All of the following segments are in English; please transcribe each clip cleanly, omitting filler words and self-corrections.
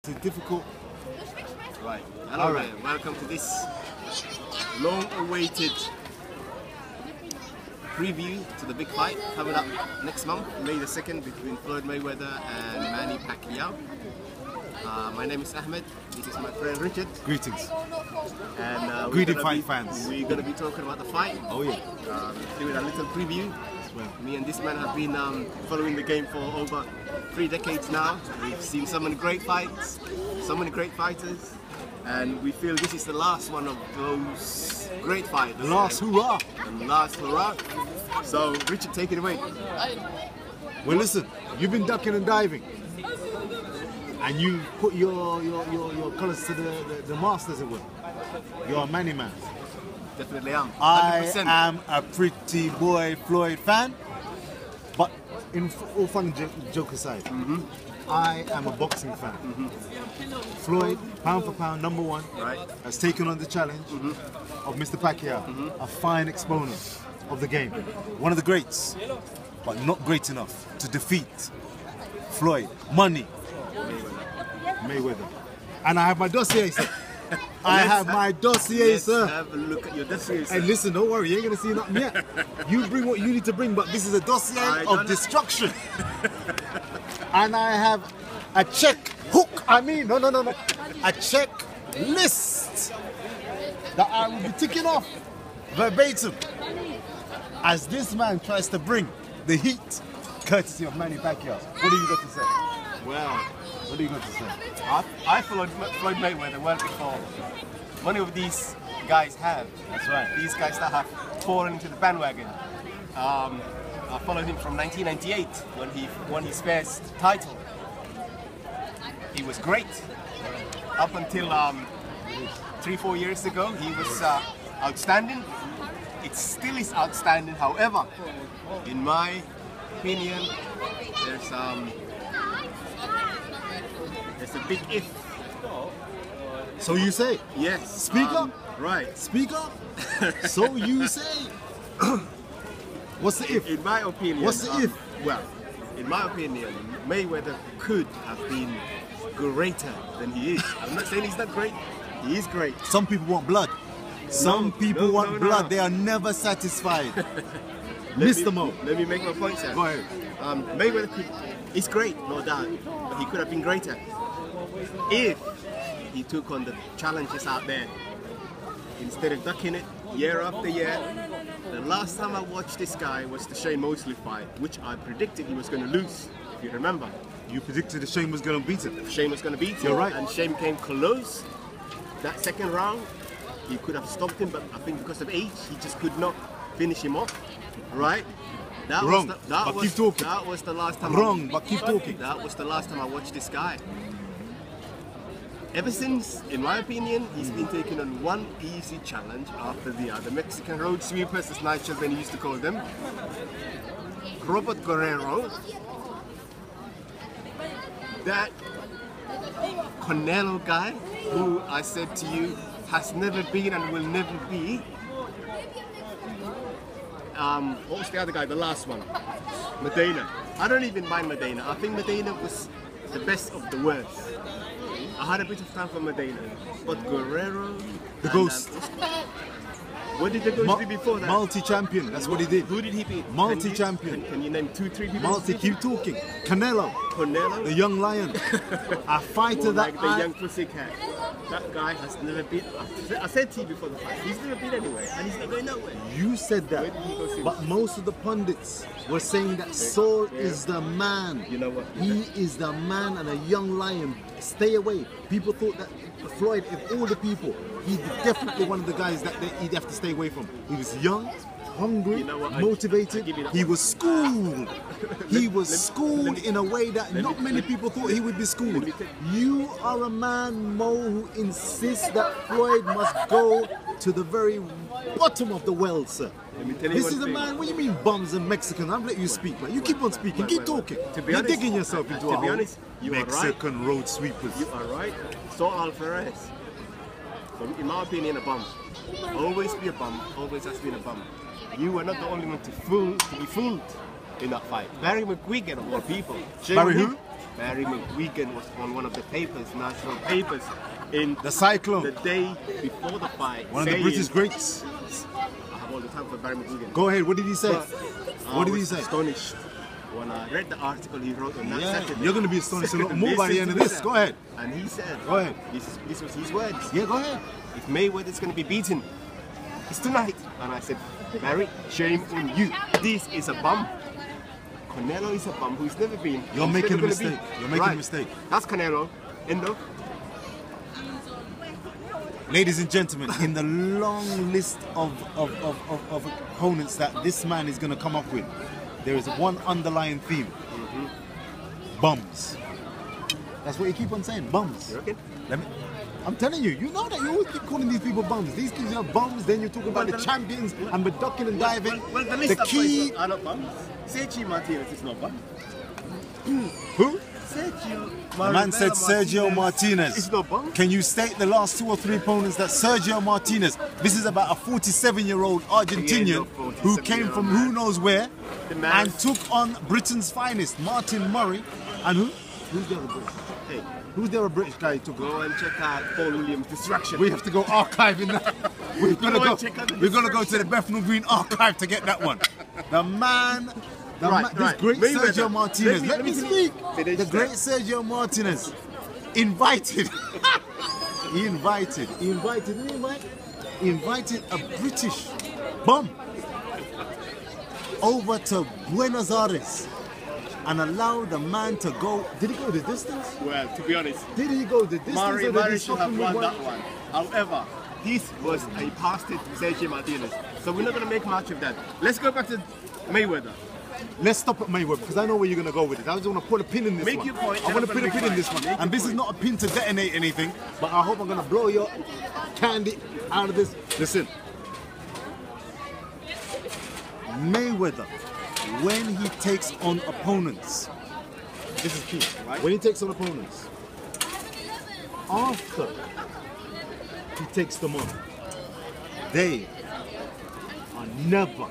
It's difficult. Right. Hello there. Welcome to this long-awaited preview to the big fight coming up next month, May the 2nd, between Floyd Mayweather and Manny Pacquiao. My name is Ahmed. This is my friend Richard. Greetings. And greeting fight fans. We're going to be talking about the fight. Oh yeah. Doing a little preview. Me and this man have been following the game for over 3 decades now. We've seen so many great fights, so many great fighters, and we feel this is the last one of those great fights. The last hurrah. The last hurrah. So, Richard, take it away. Well, listen, you've been ducking and diving, and you put your colours to the masters, it will. You're a Manny man. Definitely am. 100%. I am a pretty boy Floyd fan, but in all fun and joke aside, I am a boxing fan. Floyd, pound for pound, #1, has taken on the challenge of Mr. Pacquiao, a fine exponent of the game, one of the greats, but not great enough to defeat Floyd, Money, Mayweather. And I have my dossier, sir. I have my dossier, sir. Let's have a look at your dossier, sir. Hey, listen, don't worry, you ain't gonna see nothing yet. You bring what you need to bring, but this is a dossier of destruction. And I have a no, a check list that I will be ticking off verbatim as this man tries to bring the heat, courtesy of Manny Pacquiao. What do you got to say? Well, what do you got to say? I followed Floyd Mayweather well before many of these guys have. That's right. These guys that have fallen into the bandwagon. I followed him from 1998 when he won his first title. He was great. Up until 3-4 years ago, he was outstanding. It still is outstanding. However, in my opinion, there's a big if. So you say? Yes. Speak up. Right. Speak up. So you say. What's the if? In my opinion. What's the if? Well, in my opinion, Mayweather could have been greater than he is. I'm not saying he's not great. He is great. Some people want blood. Some people want blood. They are never satisfied. Mr. Mo. Let me make my point, sir. Go ahead. Mayweather is great, no doubt, but he could have been greater if he took on the challenges out there instead of ducking it year after year. The last time I watched this guy was the Shane Mosley fight, which I predicted he was going to lose, if you remember. You predicted that Shane was going to beat him. Shane was going to beat him. You're right. And Shane came close. That second round, he could have stopped him, but I think because of age, he just could not finish him off. Right? Wrong, but keep talking. That was the last time. Wrong, but keep talking. That was the last time I watched this guy. Ever since, in my opinion, he's been taking on one easy challenge after the other. Mexican road sweepers, as Nigel Benny used to call them. Robert Guerrero. That Canelo guy, who I said to you, has never been and will never be. What was the other guy, the last one? Medina. I don't even mind Medina. I think Medina was the best of the worst. I had a bit of time for Medina. But Guerrero... The Ghost. What did the Ghost do before that? Multi-champion, that's what he did. Who did he beat? Multi-champion. Can you name 2-3 people? Multi, keep talking. Canelo. Canelo? The young lion. A fighter that like the young pussycat. That guy has never beat... I said to you before the fight, he's never beat anywhere, and he's not going nowhere. You said that, but most of the pundits were saying that Saul is the man. You know what? He is the man and a young lion. Stay away. People thought that Floyd, of all the people, he's definitely one of the guys that he'd have to stay away from. He was young, hungry, motivated. He was schooled. He was schooled in a way that not many people thought he would be schooled. You are a man, Mo, who insists that Floyd must go to the very bottom of the well, sir. This is a man, what do you mean bums and Mexicans? I'm letting you speak, man. You keep on speaking, keep talking. You're digging yourself into a hole. Mexican road sweepers. You are right. Saul Alvarez, in my opinion, a bum. Always be a bum, always has been a bum. You were not the only one to be fooled in that fight. Barry McGuigan of all people. Barry who? Barry McGuigan was on one of the papers, national papers, in The Cyclone. the day before the fight. One of the British greats. I have all the time for Barry McGuigan. Go ahead, what did he say? But What did I he was say? astonished when I read the article he wrote on that Saturday. You're going to be astonished a lot more by the end of this. Go ahead. And he said, Go ahead. This was his words. Yeah, go ahead. If Mayweather's going to be beaten, it's tonight. And I said, Barry, shame on you. This is a bum. Canelo is a bum who's never been. You're he's making never a gonna mistake. be. You're making a mistake. That's Canelo. Endo. Ladies and gentlemen, in the long list of opponents that this man is going to come up with, there is one underlying theme. Bums. That's what you keep on saying, bums. You reckon? I'm telling you, you know that you always keep calling these people bums. These kids are bums, then you're talking about the champions and the ducking and diving. Well, the list the key... are not bums. Sergio Martinez is not bum. Who? Sergio The man said Sergio Martinez. It's not bum. Can you state the last 2 or 3 opponents that Sergio Martinez, this is about a 47-year-old Argentinian who came from who knows where and took on Britain's finest, Martin Murray, and who? Who's the other British? Hey, who's the other British guy who took go and check out Paul Williams' Distraction. We have to go archiving that. We're gonna go to the Bethnal Green archive to get that one. The man, this great Sergio Martinez. Let me speak. The great Sergio Martinez invited. He invited a British bum over to Buenos Aires and allowed the man to go. Did he go the distance? Well, to be honest, Did he go the distance? Murray should have won that one. However, this was a pass to Sergio Martinez. So we're not going to make much of that. Let's go back to Mayweather. Let's stop at Mayweather because I know where you're going to go with it. I just want to put a pin in this one. Make your point. I want to put a pin in this one. And this is not a pin to detonate anything, but I hope I'm going to blow your candy out of this. Listen. Mayweather, when he takes on opponents, this is key, right? When he takes on opponents, after he takes them on, they are never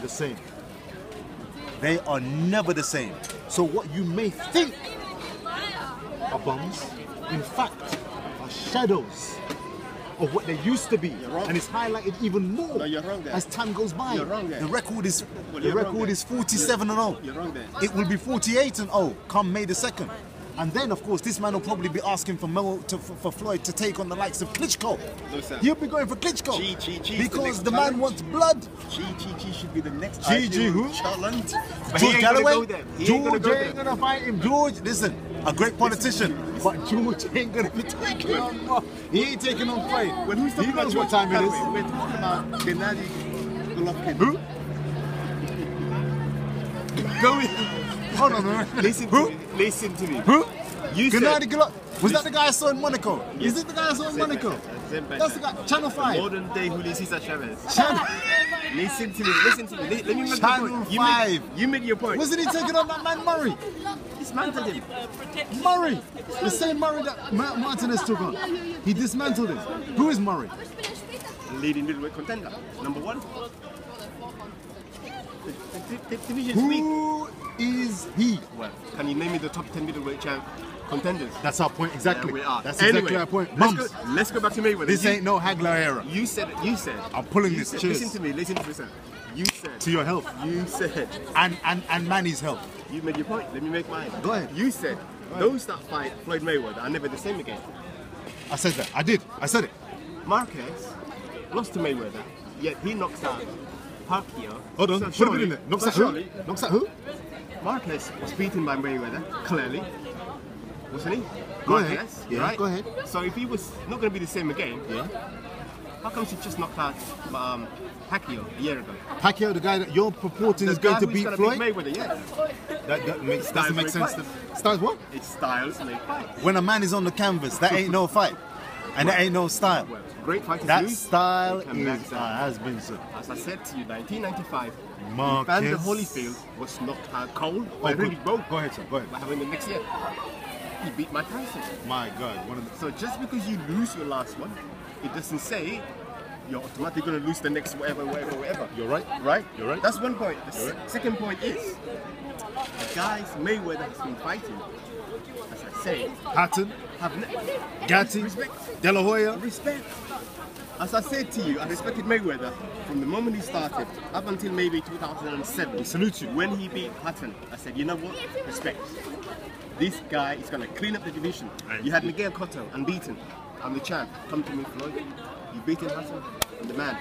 the same. They are never the same. So what you may think are bums, in fact, are shadows of what they used to be, and it's highlighted even more as time goes by. The record is 47-0. You're wrong there. It will be 48-0 come May the 2nd. And then, of course, this man will probably be asking for Floyd to take on the likes of Klitschko. No, sir. He'll be going for Klitschko because the man challenge. wants blood. Chi should be the next who? challenge. George Galloway? George ain't gonna fight him. George, listen, a great politician, but George ain't gonna be taking on. He ain't taking on Floyd. When who's he knows what time it is. We're talking about Gennady Golovkin. Who? Hold on, man. Listen to me. Who? You said... Was that the guy I saw in Monaco? Is it the guy I saw in Monaco? That's the guy. Channel 5. Modern day Julio Cesar Chavez. Listen to me. Let me make Channel 5. You make your point. Wasn't he taking on that man Murray? Dismantled him. Murray. The same Murray that Martinez took on. He dismantled him. Who is Murray? Leading middleweight contender. Number 1. Who is he? Well, can you name me the top 10 middleweight contenders? That's our point, exactly. Yeah, we are. That's exactly our point. Let's go back to Mayweather. This ain't no Hagler era. You said. I'm pulling this. Cheers. Listen to me, sir. You said. To your health. You said. And Manny's health. You made your point. Let me make mine. Go ahead. You said those that fight Floyd Mayweather are never the same again. I said that. I did. I said it. Marquez lost to Mayweather, yet he knocks out Pacquiao. Hold on. Put a bit in there. Knocks out who? Knocks out who? Marquez was beaten by Mayweather, clearly. Wasn't he? Go Marquez, ahead. Yeah, right? go ahead. So if he was not going to be the same again, how come he just knocked out Pacquiao a year ago? Pacquiao, the guy that you're purporting is going to beat Floyd? Mayweather, yes. That doesn't make sense. Styles what? It's styles make fight. When a man is on the canvas, that ain't no fight. And that ain't no style. Well, great fighters that lose. Style has been so. As I said to you, 1995, Marquez. Evander Holyfield was knocked out cold by Rudy Bowe. Go ahead, sir. Go ahead. What happened the next year? He beat Mike Tyson. My God. So just because you lose your last one, it doesn't say you're automatically going to lose the next whatever. You're right. Right? You're right. That's one point. The second point is, The guys Mayweather has been fighting, as I say, Patton, have Gatti, De La Hoya. respect. As I said to you, I respected Mayweather from the moment he started up until maybe 2007. Salute you. When he beat Patton, I said, you know what? Respect. This guy is going to clean up the division. You had Miguel Cotto unbeaten. I'm the champ. Come to me, Floyd. You beaten Patton. I'm the man.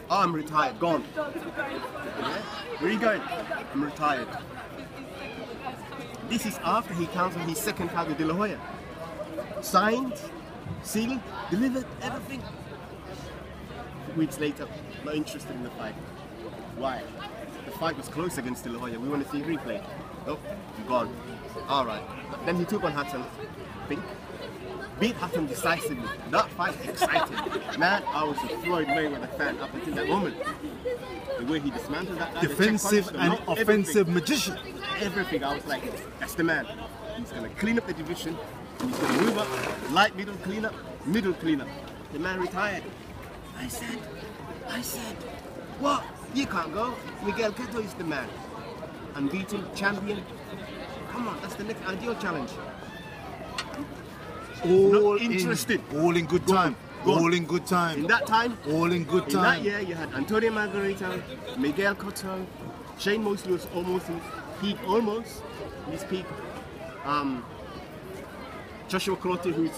Oh, I'm retired. Gone. Yeah? Where are you going? I'm retired. This is after he counted his second fight with De La Hoya. Signed, sealed, delivered, everything. Weeks later, not interested in the fight. Why? The fight was close against De La Hoya. We want to see replay. Nope, gone. All right. Then he took on Hatton. Think. Beat Hatton decisively. That fight excited. Man, I was a Floyd Mayweather fan up until that moment. The way he dismantled that guy, Defensive and offensive magician. Everything. I was like, that's the man. He's going to clean up the division. He's going to move up. Light, middle, clean up. Middle, clean up. The man retired. I said, what? You can't go. Miguel Cotto is the man. Unbeaten, champion. Come on, that's the next ideal challenge. All Not interested. All in good time. All in good time. In that time, all in good time. In that year, you had Antonio Margarito, Miguel Cotto, Shane Mosley was almost in his peak. Joshua Clottey, who's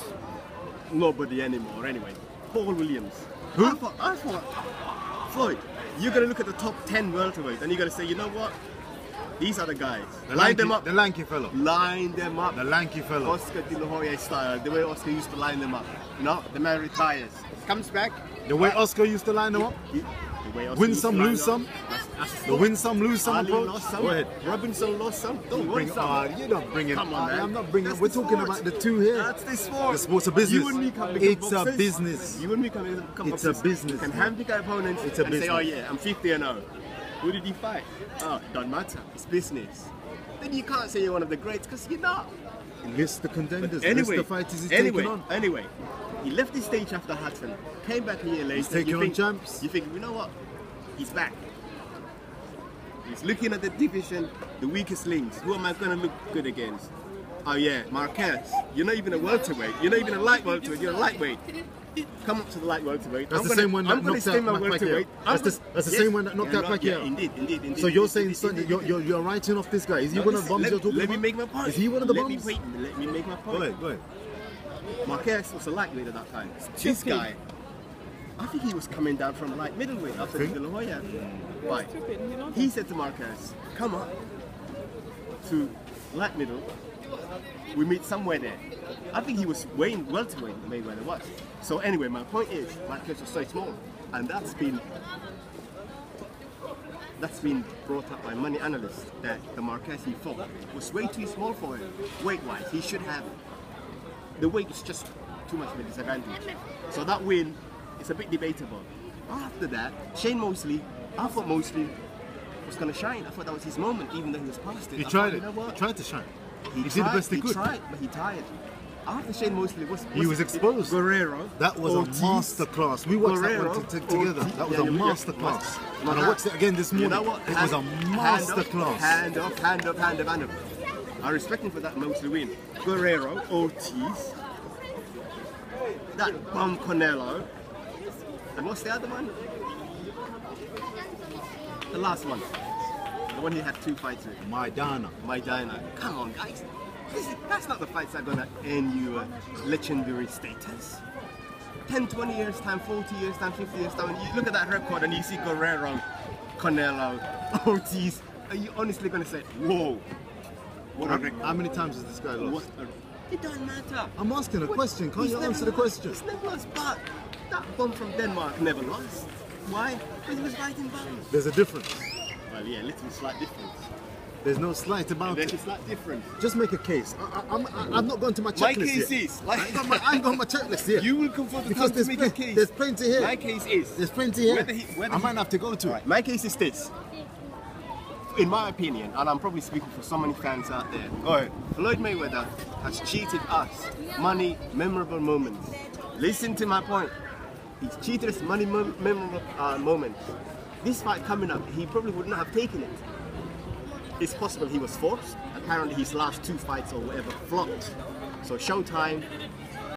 nobody anymore anyway. Paul Williams. Who? I thought, Floyd, you're going to look at the top 10 welterweights and you're going to say, you know what? These are the guys. Line them up. The lanky fellow. Line them up. The lanky fellow. Oscar De La Hoya style, the way Oscar used to line them up. No, the man retires. Comes back. The way Oscar used to line them up? Win some, lose some. The win some, lose some Ali approach. lost some. Go ahead. Robinson lost some. Don't bring you're not bringing. Come on, man. I'm not bringing. That's We're the talking sport. about the two here. That's the sport. The sport's a business. You and me can become It's a boxers. business. You and me can become It's a boxers. business, You can man. handpick our opponents It's a and business. say, oh yeah, I'm 50-0. Who did he fight? Oh, don't matter. It's business. Then you can't say you're one of the greats because you're not. List the contenders. Anyway, list the fighters he's taking on. Anyway, he left the stage after Hatton, came back a year later. He's taking on champs. You think, you know what? He's back. He's looking at the division, the weakest links. Who am I going to look good against? Oh yeah, Marquez. You're not even a welterweight. You're not even a light welterweight. You're a lightweight. Come up to the light welterweight. That's the same one that knocked out Pacquiao. That's the same one that knocked out Pacquiao. Indeed. So you're saying you're writing off this guy? Is he one of the bums you're talking about? Let me make my point. Is he one of the bums? Let me make my point. Go ahead. Marquez was a lightweight at that time. This guy, I think he was coming down from light middleweight after the De La Hoya fight. He said to Marquez, come up to light middle, we meet somewhere there. I think he was weighing welterweight, Mayweather was. So anyway, my point is, Marquez was so small, and that's been brought up by many analysts that the Marquez he fought was way too small for him, weight-wise. He should have. The weight is just too much of a disadvantage. So that win is a bit debatable. After that, Shane Mosley, I thought Mosley was going to shine. I thought that was his moment, even though he was past it. He tried it. He tried to shine. He did the best he could. He tried, but he tired. After Shane Mosley he was exposed. Guerrero. That was Ortiz, a masterclass. We watched Guerrero, that one together. Ortiz, That was a masterclass. And I watched it again this morning. You know what? It was a masterclass. Hand up. I respect him for that Mosley win. Guerrero, Ortiz, that Bum Canelo, and what's the other one? The last one. The one he had 2 fights with. Maidana. Come on, guys. That's not the fights that are going to earn you a legendary status. 10, 20 years time, 40 years time, 50 years time, and you look at that record and you see Guerrero, Canelo, Ortiz, are you honestly going to say, whoa, what a record? How many times has this guy lost? It doesn't matter. I'm asking a question. Can't you answer the question? He's never lost, but that bum from Denmark never lost. Why? Because he was fighting bums. There's a difference. Well, yeah, little slight difference. There's no slight about There's it. a slight difference. Just make a case. I'm not going to my checklist My case yet. is... I ain't got my checklist here. You will come for the because time to make a case. There's plenty here. My case is... There's plenty here. Whether I might have to go to it. Right, my case is this. In my opinion, and I'm probably speaking for so many fans out there, Floyd Mayweather has cheated us. Money, memorable moments. Listen to my point. He's cheated us money, memorable moments. This fight coming up, he probably would not have taken it. it's possible he was forced. Apparently his last 2 fights or whatever flopped. So Showtime